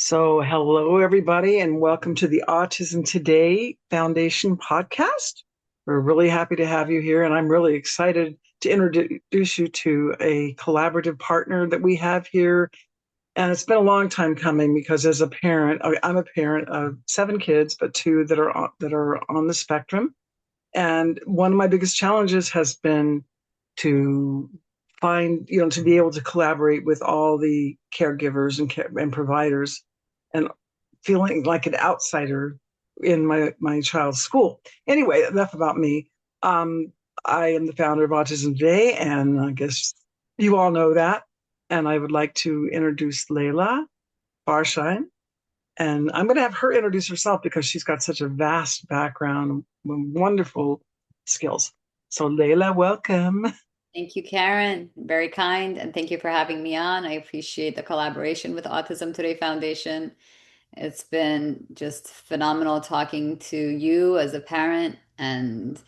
Hello everybody, and welcome to the Autism Today Foundation podcast. We're really happy to have you here, and I'm really excited to introduce you to a collaborative partner that we have here. And it's been a long time coming because, as a parent, I'm a parent of 7 kids, but two that are on the spectrum. And one of my biggest challenges has been to to be able to collaborate with all the caregivers and providers, and feeling like an outsider in my child's school. Anyway, enough about me. Um, I am the founder of Autism Today, and I guess you all know that. And I would like to introduce Leila Farshchian, and I'm going to have her introduce herself because she's got such a vast background and wonderful skills. So, Leila, welcome. Thank you, Karen. Very kind. And thank you for having me on. I appreciate the collaboration with Autism Today Foundation. It's been just phenomenal talking to you as a parent and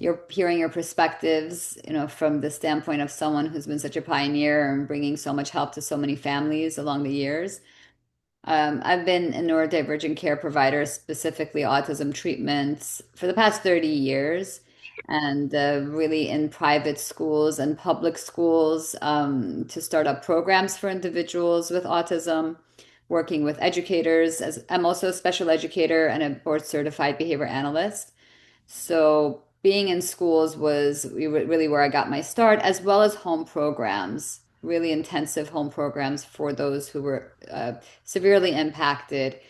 you're hearing your perspectives, from the standpoint of someone who's been such a pioneer and bringing so much help to so many families along the years. I've been a neurodivergent care provider, specifically autism treatments, for the past 30 years, and really in private schools and public schools to start up programs for individuals with autism, working with educators. As I'm also a special educator and a board certified behavior analyst. So being in schools was really where I got my start, as well as home programs, really intensive home programs for those who were severely impacted.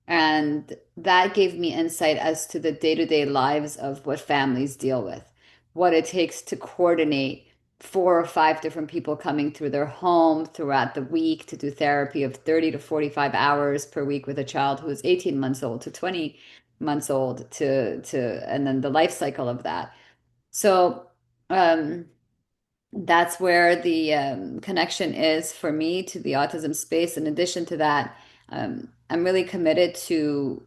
And that gave me insight as to the day-to-day lives of what families deal with, what it takes to coordinate 4 or 5 different people coming through their home throughout the week to do therapy of 30 to 45 hours per week with a child who is 18 months old to 20 months old and then the life cycle of that. So um that's where the connection is for me to the autism space. In addition to that, I'm really committed to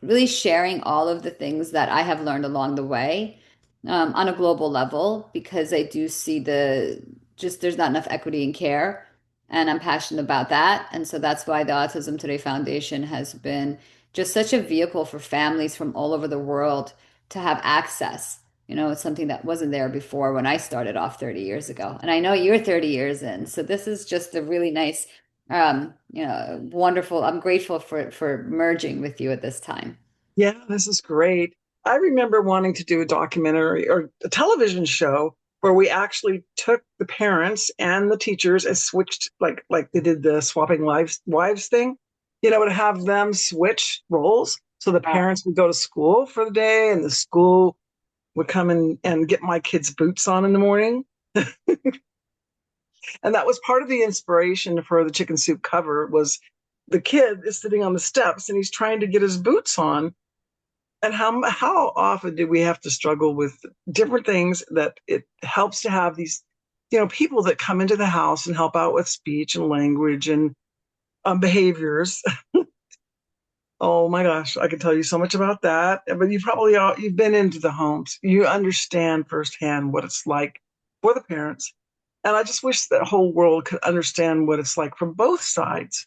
really sharing all of the things that I have learned along the way on a global level because I do see there's not enough equity in care, and I'm passionate about that. And so that's why the Autism Today Foundation has been just such a vehicle for families from all over the world to have access. It's something that wasn't there before when I started off 30 years ago. And I know you're 30 years in. So this is just a really nice wonderful. I'm grateful for merging with you at this time. Yeah, this is great. I remember wanting to do a documentary or a television show where we actually took the parents and the teachers and switched, like they did the swapping wives thing, to have them switch roles. So the Wow. parents would go to school for the day and the school would come in and get my kids' boots on in the morning. And that was part of the inspiration for the chicken soup cover. Was the kid is sitting on the steps and he's trying to get his boots on. And how often do we have to struggle with different things that it helps to have these, people that come into the house and help out with speech and language and behaviors. Oh my gosh, I can tell you so much about that. But you've been into the homes. You understand firsthand what it's like for the parents. And I just wish that whole world could understand what it's like from both sides,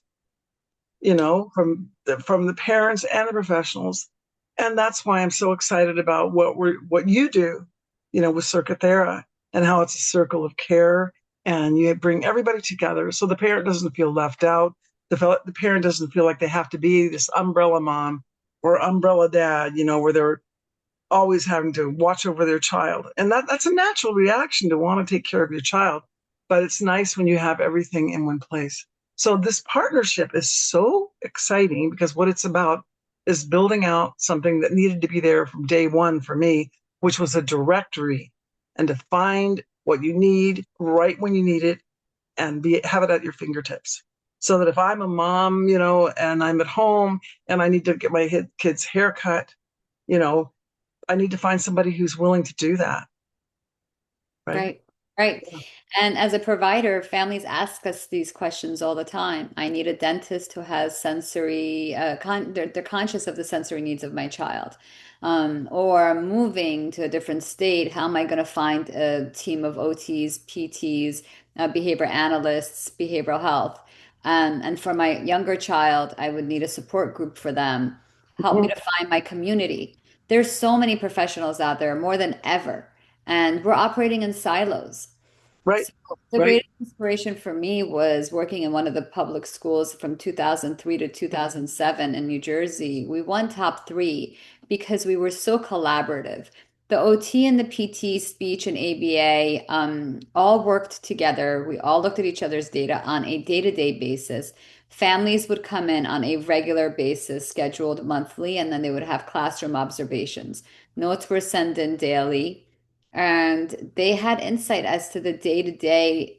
from the parents and the professionals. And that's why I'm so excited about what you do, with Circuit Thera, and how it's a circle of care, and you bring everybody together so the parent doesn't feel left out. The parent doesn't feel like they have to be this umbrella mom or umbrella dad, where they're always having to watch over their child. And that's a natural reaction to want to take care of your child. But it's nice when you have everything in one place. So this partnership is so exciting because what it's about is building out something that needed to be there from day one for me, which was a directory, and to find what you need right when you need it and have it at your fingertips. So that if I'm a mom, and I'm at home and I need to get my kid's hair cut, you know, I need to find somebody who's willing to do that. Right. Right, right. And as a provider, families ask us these questions all the time. I need a dentist who has sensory, they're conscious of the sensory needs of my child. Or moving to a different state, how am I going to find a team of OTs, PTs, behavior analysts, behavioral health? And for my younger child, I would need a support group for them, help me Mhm. to find my community. There's so many professionals out there, more than ever, and we're operating in silos. Right, So the right. greatest inspiration for me was working in one of the public schools from 2003 to 2007 in New Jersey. We won top three because we were so collaborative. The OT and the PT, speech and ABA, all worked together. We all looked at each other's data on a day-to-day basis. Families would come in on a regular basis, scheduled monthly, and then they would have classroom observations. Notes were sent in daily, and they had insight as to the day-to-day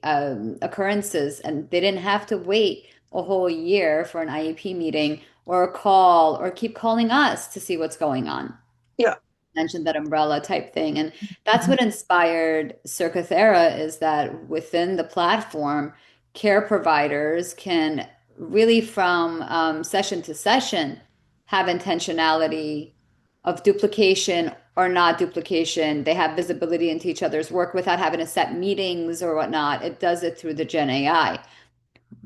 occurrences, and they didn't have to wait a whole year for an IEP meeting or a call or keep calling us to see what's going on. Yeah. Mentioned that umbrella type thing, and that's Mhm. what inspired Circa Thera, is that within the platform, care providers can really from session to session have intentionality of duplication or not duplication. They have visibility into each other's work without having to set meetings or whatnot. It does it through the Gen AI.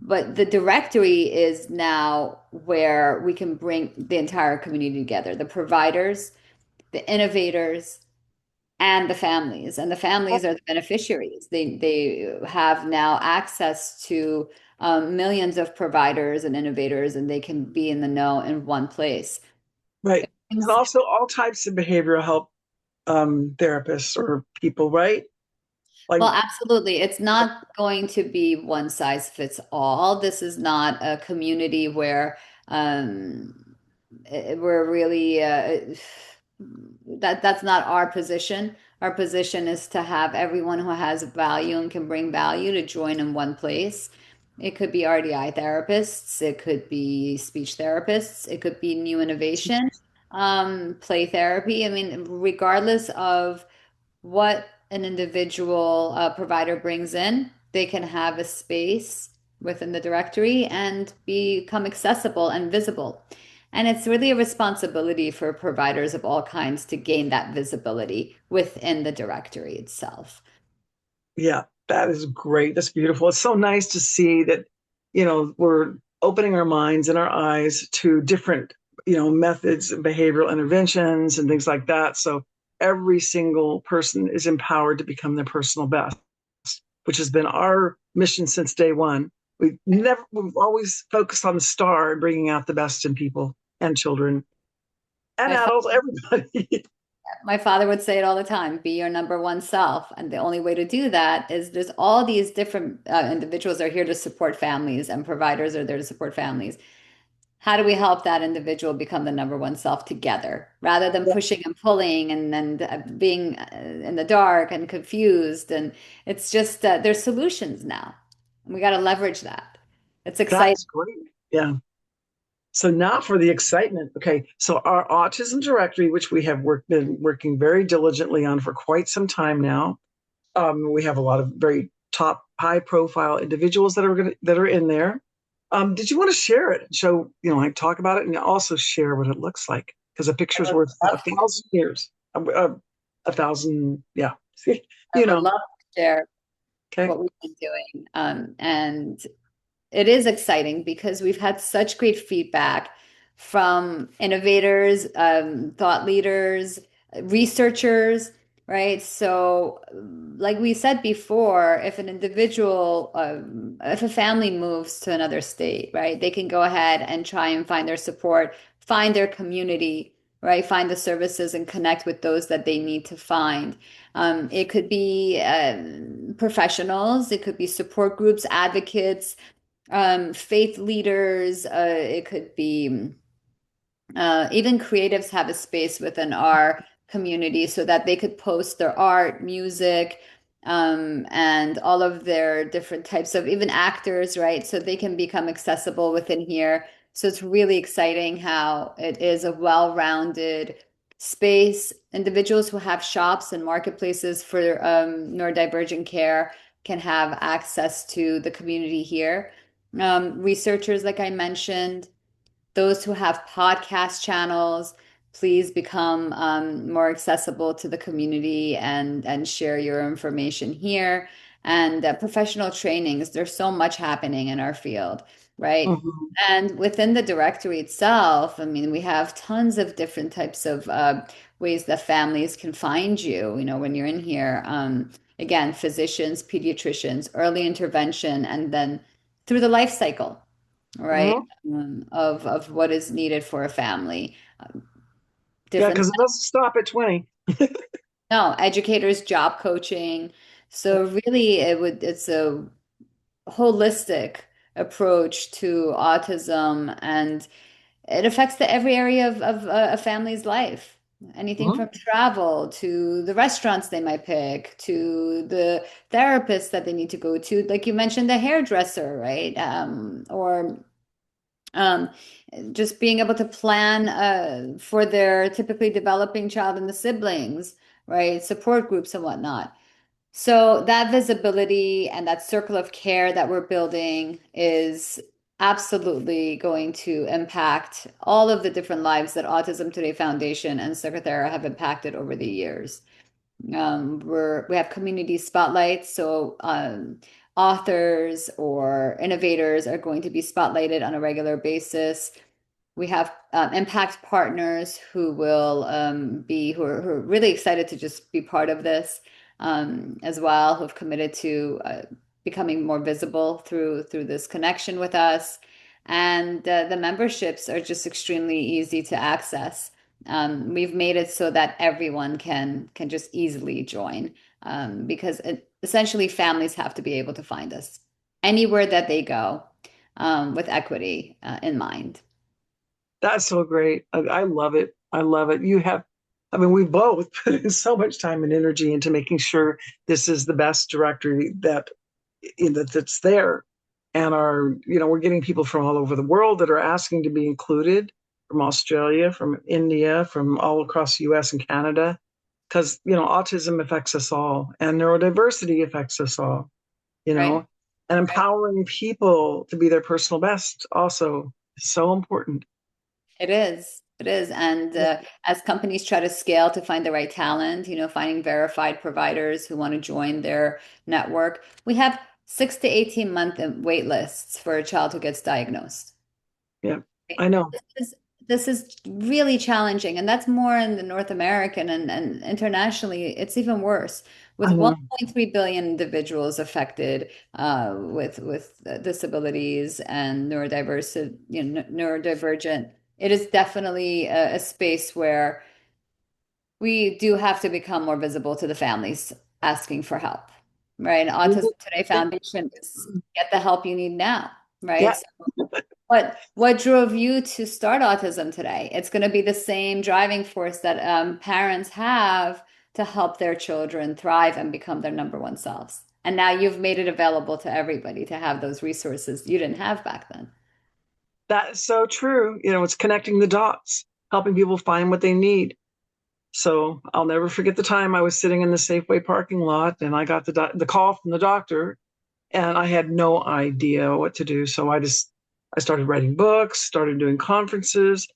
But the directory is now where we can bring the entire community together, the providers, the innovators, and the families. And the families are the beneficiaries. They have now access to millions of providers and innovators, and they can be in the know in one place. Right. And Things- also all types of behavioral health therapists or people, right? Like, Well, absolutely. It's not going to be one size fits all. This is not a community where we're really that's not our position. Our position is to have everyone who has value and can bring value to join in one place. It could be RDI therapists, it could be speech therapists, it could be new innovation, play therapy. I mean, regardless of what an individual provider brings in, they can have a space within the directory and become accessible and visible. And it's really a responsibility for providers of all kinds to gain that visibility within the directory itself. yeah, that is great. That's beautiful. It's so nice to see that, we're opening our minds and our eyes to different, methods of behavioral interventions and things like that. So every single person is empowered to become their personal best, which has been our mission since day one. We've always focused on the star and bringing out the best in people and children and My adults, everybody. My father would say it all the time, be your number one self. And the only way to do that is there's all these different individuals are here to support families, and providers are there to support families. How do we help that individual become the number one self together rather than Yeah, pushing and pulling and being in the dark and confused? And it's just there's solutions now. We got to leverage that. It's that exciting. is great. Yeah. So now for the excitement. Okay, so our autism directory, which we have been working very diligently on for quite some time now. We have a lot of very top, high-profile individuals that are in there. Did you want to share it and show, like talk about it and also share what it looks like? Because a I picture's would worth love a thousand years. A thousand, yeah. I you would know. love to share Okay. what we've been doing. And it is exciting because we've had such great feedback from innovators, thought leaders, researchers, right? So, like we said before, if an individual, if a family moves to another state, right, they can go ahead and try and find their support, find their community, right, find the services and connect with those that they need to find. It could be professionals, it could be support groups, advocates, faith leaders. It could be even creatives have a space within our community so that they could post their art, music, and all of their different types of even actors, right? So they can become accessible within here. So it's really exciting how it is a well-rounded space. Individuals who have shops and marketplaces for neurodivergent care can have access to the community here. Researchers, like I mentioned, those who have podcast channels, please become more accessible to the community and share your information here. And professional trainings, there's so much happening in our field. right? Mhm. And within the directory itself, I mean, we have tons of different types of ways that families can find you, when you're in here. Again, physicians, pediatricians, early intervention, and then through the life cycle, right? Mhm. Of what is needed for a family. Yeah, Different, because it doesn't stop at 20. no, educators, job coaching. So really, it's a holistic approach to autism, and it affects every area of a family's life. Anything Mhm. from travel to the restaurants they might pick to the therapist that they need to go to. Like you mentioned, the hairdresser, right? Or um, just being able to plan for their typically developing child and the siblings, right? Support groups and whatnot. So that visibility and that circle of care that we're building is absolutely going to impact all of the different lives that Autism Today Foundation and Secretary have impacted over the years. We have community spotlights, so authors or innovators are going to be spotlighted on a regular basis. We have impact partners who are really excited to just be part of this as well, who have committed to becoming more visible through this connection with us. And the memberships are just extremely easy to access. We've made it so that everyone can just easily join because essentially families have to be able to find us anywhere that they go with equity in mind. That's so great. I love it. I love it. I mean, we both put in so much time and energy into making sure this is the best directory that's there. And we're getting people from all over the world that are asking to be included, from Australia, from India, from all across the US and Canada, because, autism affects us all and neurodiversity affects us all, you Right. know, and empowering people to be their personal best also is so important. It is. It is. And as companies try to scale to find the right talent, finding verified providers who want to join their network, we have 6 to 18 month wait lists for a child who gets diagnosed. Yeah, I know. This is this is really challenging, and that's more in the North American and internationally, it's even worse. With I know. 1.3 billion individuals affected with disabilities and neurodiverse, neurodivergent, it is definitely a space where we do have to become more visible to the families asking for help, right? And Autism Today Foundation is get the help you need now, right? Yeah, So what drove you to start Autism Today? It's going to be the same driving force that parents have to help their children thrive and become their number one selves. And now you've made it available to everybody to have those resources you didn't have back then. that's so true. It's connecting the dots, helping people find what they need. So I'll never forget the time I was sitting in the Safeway parking lot and I got the call from the doctor and I had no idea what to do. So I started writing books, started doing conferences,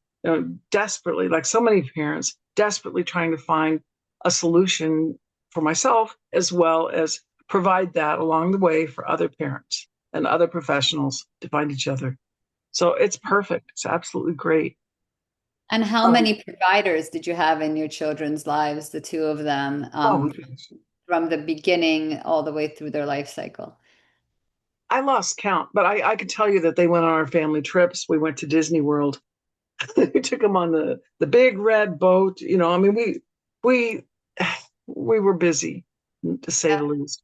desperately, like so many parents, desperately trying to find a solution for myself as well as provide that along the way for other parents and other professionals to find each other. So it's perfect. It's absolutely great. And how Um, many providers did you have in your children's lives, the two of them, oh, from the beginning all the way through their life cycle? I lost count, but I could tell you that they went on our family trips. We went to Disney World. We took them on the big red boat. I mean, we we were busy, to say the least.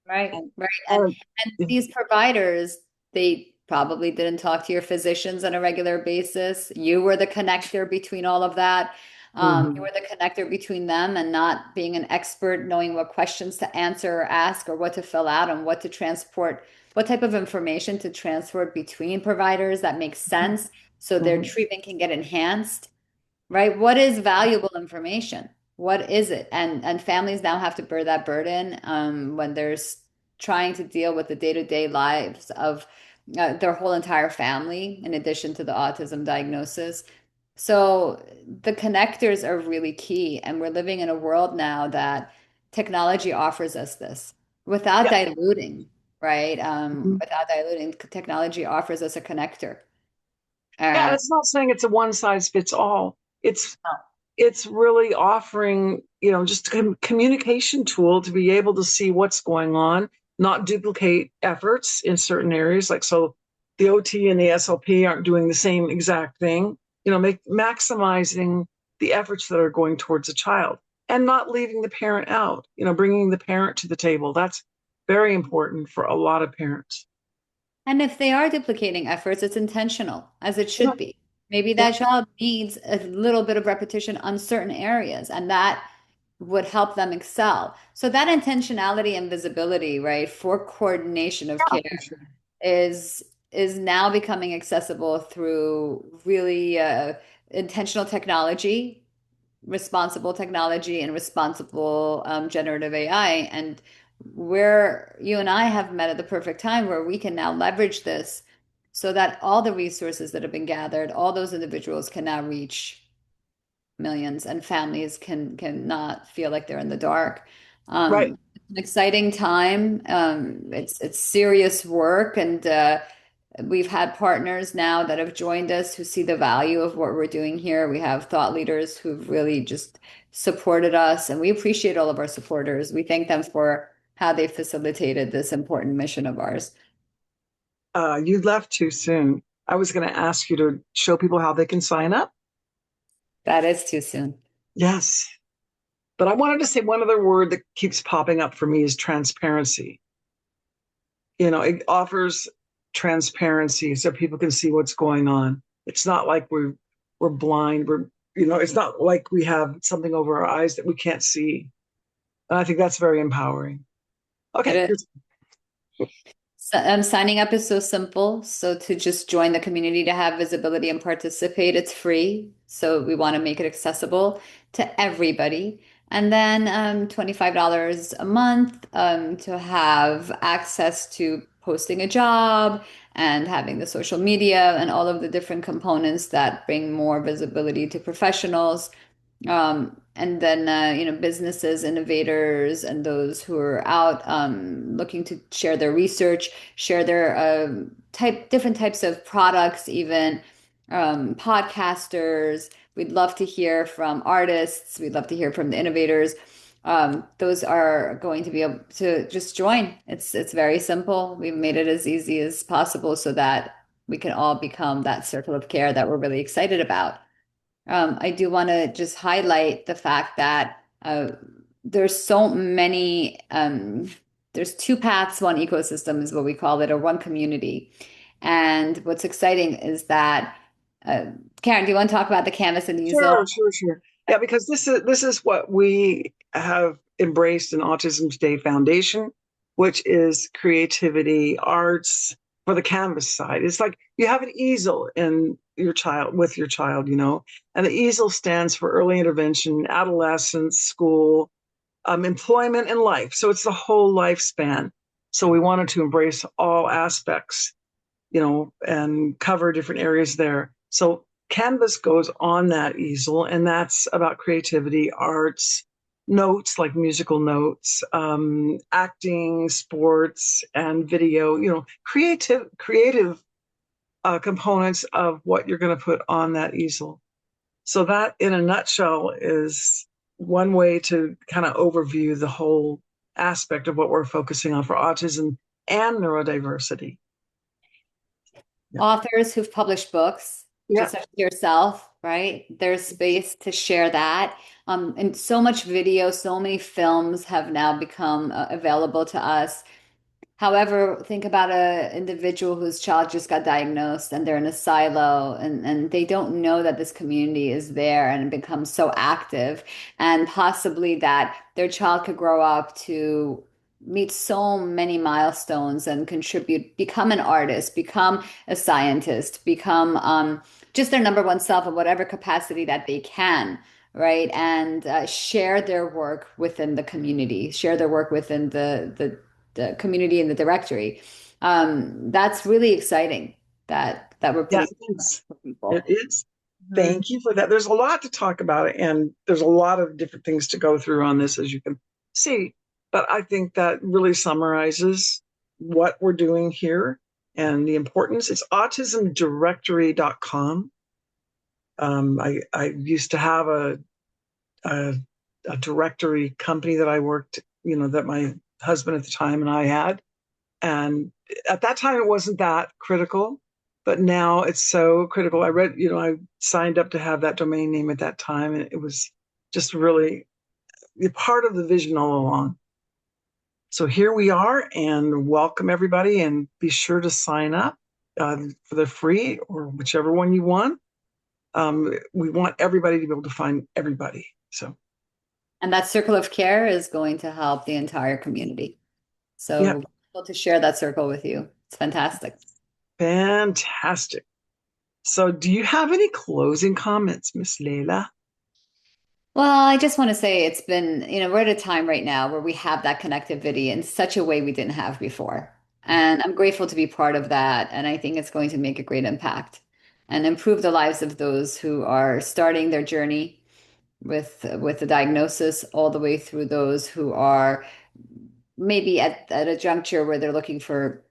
Right, And, right. and And these providers, they probably didn't talk to your physicians on a regular basis. You were the connector between all of that. You mhm, were the connector between them and not being an expert, knowing what questions to answer or ask or what to fill out and what to transport, what type of information to transport between providers that makes sense so their mhm, treatment can get enhanced, right? What is valuable information? What is it? And families now have to bear that burden when there's trying to deal with the day-to-day lives of their whole entire family, in addition to the autism diagnosis. So the connectors are really key, and we're living in a world now that technology offers us this without yeah, diluting. right? Mhm. Without diluting, technology offers us a connector. Yeah, and Uh, it's not saying it's a one size fits all. It's really offering, just a communication tool to be able to see what's going on, not duplicate efforts in certain areas. Like, so the OT and the SLP aren't doing the same exact thing, maximizing the efforts that are going towards a child and not leaving the parent out, bringing the parent to the table. That's very important for a lot of parents. And if they are duplicating efforts, it's intentional, as it Yeah, should be. Maybe yeah, that child needs a little bit of repetition on certain areas, and that would help them excel. So that intentionality and visibility, right, for coordination of yeah, care for sure. is is now becoming accessible through really intentional technology, responsible technology, and responsible generative AI. And where you and I have met at the perfect time where we can now leverage this so that all the resources that have been gathered, all those individuals can now reach millions and families can not feel like they're in the dark. Right. It's an exciting time. It's serious work, and we've had partners now that have joined us who see the value of what we're doing here. We have thought leaders who've really just supported us, and we appreciate all of our supporters. We thank them for how they facilitated this important mission of ours. You left too soon. I was going to ask you to show people how they can sign up. That is too soon. Yes. But I wanted to say one other word that keeps popping up for me is transparency. It offers transparency so people can see what's going on. It's not like we're blind. It's not like we have something over our eyes that we can't see. And I think that's very empowering. It Okay, is. Signing up is so simple. So to just join the community to have visibility and participate, it's free. So we want to make it accessible to everybody. And then $25 a month to have access to posting a job and having the social media and all of the different components that bring more visibility to professionals. And then, businesses, innovators, and those who are out looking to share their research, share their different types of products, even podcasters. We'd love to hear from artists. We'd love to hear from the innovators. Those are going to be able to just join. It's very simple. We've made it as easy as possible so that we can all become that circle of care that we're really excited about. I do want to just highlight the fact that there's so many, there's two paths, one ecosystem is what we call it, or one community. And what's exciting is that, uh, Karen, do you want to talk about the canvas and easel? sure, sure, sure. Yeah, because this is what we have embraced in Autism Today Foundation, which is creativity, arts for the canvas side. It's like you have an easel in your child with your child, and the easel stands for early intervention, adolescence, school, employment, and life. So it's the whole lifespan. So we wanted to embrace all aspects, and cover different areas there. So Canvas goes on that easel, and that's about creativity, arts, notes like musical notes, acting, sports, and video. Creative components of what you're going to put on that easel. So that, in a nutshell, is one way to kind of overview the whole aspect of what we're focusing on for autism and neurodiversity. Yeah. Authors who've published books, Yeah. just such as yourself, right? There's space to share that. And so much video, so many films have now become available to us. However, think about an individual whose child just got diagnosed and they're in a silo and they don't know that this community is there and becomes so active, and possibly that their child could grow up to meet so many milestones and contribute, become an artist, become a scientist, become just their number one self in whatever capacity that they can. Right. And share their work within the community, share their work within the community and the directory. That's really exciting that we're Yeah, putting it is. for It people. is. Mhm. Thank you for that. There's a lot to talk about, and there's a lot of different things to go through on this, as you can see. But I think that really summarizes. what we're doing here and the importance. It's autismdirectory.com. I used to have a, a directory company that I worked, that my husband at the time and I had. And at that time, it wasn't that critical, but now it's so critical. I signed up to have that domain name at that time, and it was just really part of the vision all along. So here we are, and welcome everybody, and be sure to sign up for the free or whichever one you want. We want everybody to be able to find everybody. So, And that circle of care is going to help the entire community. So yeah, we're able to share that circle with you. It's fantastic. fantastic. So, do you have any closing comments, Miss Leila? Well, I just want to say it's been, we're at a time right now where we have that connectivity in such a way we didn't have before. And I'm grateful to be part of that. And I think it's going to make a great impact and improve the lives of those who are starting their journey with the diagnosis, all the way through those who are maybe at a juncture where they're looking for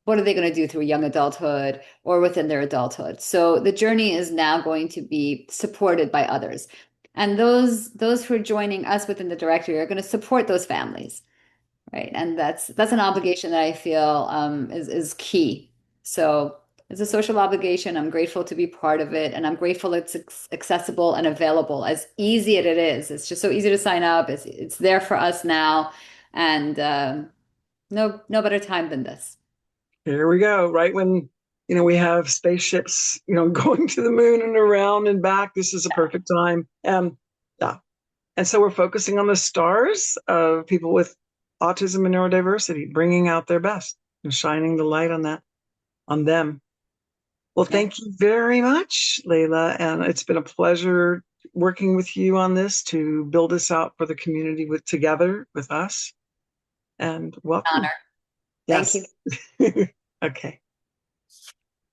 what are they going to do through young adulthood or within their adulthood. So the journey is now going to be supported by others. And those who are joining us within the directory are going to support those families, right? And that's an obligation that I feel is key. So it's a social obligation. I'm grateful to be part of it, and I'm grateful it's accessible and available. As easy as it is, it's just so easy to sign up. It's there for us now, and no better time than this. Here we go. Right when we have spaceships, going to the moon and around and back. This is a perfect time. Yeah. And so we're focusing on the stars of people with autism and neurodiversity, bringing out their best and shining the light on them. Well, Yeah. thank you very much, Leila. And it's been a pleasure working with you on this to build this out for the community together with us. And welcome. Honor. Thank Yes. you. Okay.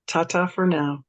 Ta ta for now.